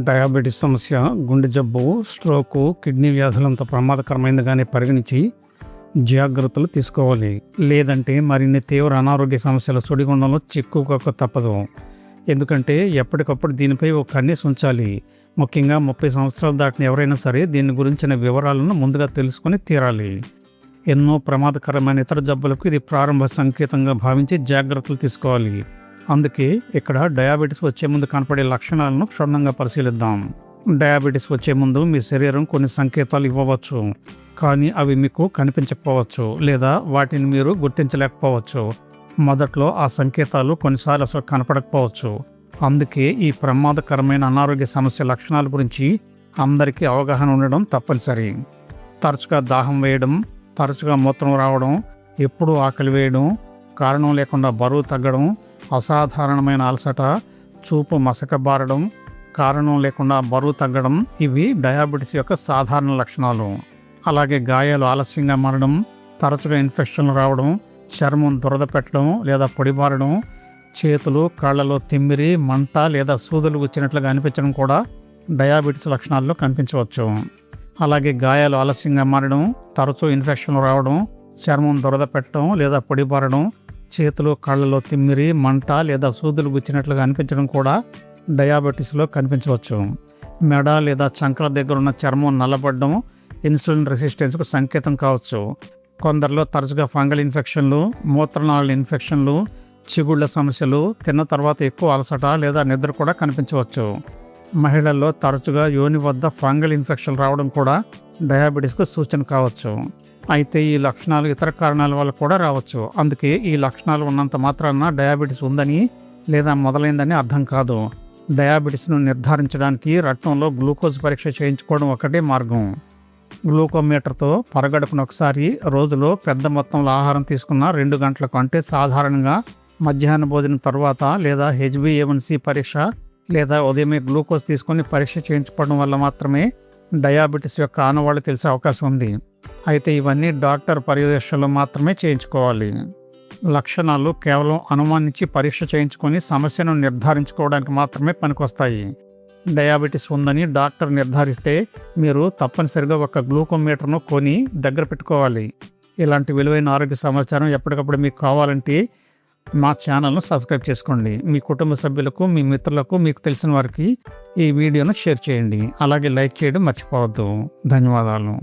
Diabetes సమస్య గుండె జబ్బు, స్ట్రోకు, కిడ్నీ వ్యాధులంత ప్రమాదకరమైనదిగానే పరిగణించి జాగ్రత్తలు తీసుకోవాలి. లేదంటే మరిన్ని తీవ్ర అనారోగ్య సమస్యల సుడిగుండంలో చిక్కుకోక తప్పదు. ఎందుకంటే ఎప్పటికప్పుడు దీనిపై ఒక కన్నేసి ఉంచాలి. ముఖ్యంగా 30 సంవత్సరాలు దాటిన ఎవరైనా సరే దీని గురించిన వివరాలను ముందుగా తెలుసుకుని తీరాలి. ఎన్నో ప్రమాదకరమైన ఇతర జబ్బులకు ఇది ప్రారంభ సంకేతంగా భావించి జాగ్రత్తలు తీసుకోవాలి. అందుకే ఇక్కడ డయాబెటీస్ వచ్చే ముందు కనపడే లక్షణాలను క్షుణ్ణంగా పరిశీలిద్దాం. డయాబెటీస్ వచ్చే ముందు మీ శరీరం కొన్ని సంకేతాలు ఇవ్వవచ్చు, కానీ అవి మీకు కనిపించకపోవచ్చు లేదా వాటిని మీరు గుర్తించలేకపోవచ్చు. మొదట్లో ఆ సంకేతాలు కొన్నిసార్లు అసలు కనపడకపోవచ్చు. అందుకే ఈ ప్రమాదకరమైన అనారోగ్య సమస్య లక్షణాల గురించి అందరికీ అవగాహన ఉండడం తప్పనిసరి. తరచుగా దాహం వేయడం, తరచుగా మూత్రం రావడం, ఎప్పుడూ ఆకలి వేయడం, కారణం లేకుండా బరువు తగ్గడం, అసాధారణమైన అలసట, చూపు మసకబారడం, కారణం లేకుండా బరువు తగ్గడం ఇవి డయాబెటీస్ యొక్క సాధారణ లక్షణాలు. అలాగే గాయాలు ఆలస్యంగా మారడం, తరచుగా ఇన్ఫెక్షన్లు రావడం, చర్మం దురద పెట్టడం లేదా పొడిబారడం, చేతులు కాళ్లలో తిమ్మిరి, మంట లేదా సూదులు గుచ్చినట్లుగా అనిపించడం కూడా డయాబెటీస్ లక్షణాల్లో కనిపించవచ్చు. అలాగే గాయాలు ఆలస్యంగా మారడం, తరచూ ఇన్ఫెక్షన్లు రావడం, చర్మం దురద పెట్టడం లేదా పొడిబారడం, చేతులు కాళ్లలో తిమ్మిరి, మంట లేదా సూదులు గుచ్చినట్లుగా అనిపించడం కూడా డయాబెటీస్లో కనిపించవచ్చు. మెడ లేదా చంకల దగ్గర ఉన్న చర్మం నల్లబడడం ఇన్సులిన్ రెసిస్టెన్స్కు సంకేతం కావచ్చు. కొందరిలో తరచుగా ఫంగల్ ఇన్ఫెక్షన్లు, మూత్రనాళాల ఇన్ఫెక్షన్లు, చిగుళ్ల సమస్యలు, తిన్న తర్వాత ఎక్కువ అలసట లేదా నిద్ర కూడా కనిపించవచ్చు. మహిళల్లో తరచుగా యోని వద్ద ఫంగల్ ఇన్ఫెక్షన్ రావడం కూడా డయాబెటీస్కు సూచన కావచ్చు. అయితే ఈ లక్షణాలు ఇతర కారణాల వల్ల కూడా రావచ్చు. అందుకే ఈ లక్షణాలు ఉన్నంత మాత్రాన డయాబెటీస్ ఉందని లేదా మొదలైందని అర్థం కాదు. డయాబెటీస్ను నిర్ధారించడానికి రక్తంలో గ్లూకోజ్ పరీక్ష చేయించుకోవడం ఒకటే మార్గం. గ్లూకోమీటర్తో పరగడుపున ఒకసారి, రోజులో పెద్ద మొత్తంలో ఆహారం తీసుకున్న 2 గంటలకు, అంటే సాధారణంగా మధ్యాహ్న భోజనం తర్వాత, లేదా HbA1c పరీక్ష లేదా ఉదయమే గ్లూకోజ్ తీసుకొని పరీక్ష చేయించుకోవడం వల్ల మాత్రమే డయాబెటీస్ యొక్క ఆనవాళ్లు తెలిసే అవకాశం ఉంది. అయితే ఇవన్నీ డాక్టర్ పర్యవేక్షణలో మాత్రమే చేయించుకోవాలి. లక్షణాలు కేవలం అనుమానించి పరీక్ష చేయించుకొని సమస్యను నిర్ధారించుకోవడానికి మాత్రమే పనికొస్తాయి. డయాబెటీస్ ఉందని డాక్టర్ నిర్ధారిస్తే మీరు తప్పనిసరిగా ఒక గ్లూకోమీటర్ను కొని దగ్గర పెట్టుకోవాలి. ఇలాంటి విలువైన ఆరోగ్య సమాచారం ఎప్పటికప్పుడు మీకు కావాలంటే మా ఛానల్ను సబ్స్క్రైబ్ చేసుకోండి. మీ కుటుంబ సభ్యులకు, మీ మిత్రులకు, మీకు తెలిసిన వారికి ఈ వీడియోను షేర్ చేయండి. అలాగే లైక్ చేయడం మర్చిపోవద్దు. ధన్యవాదాలు.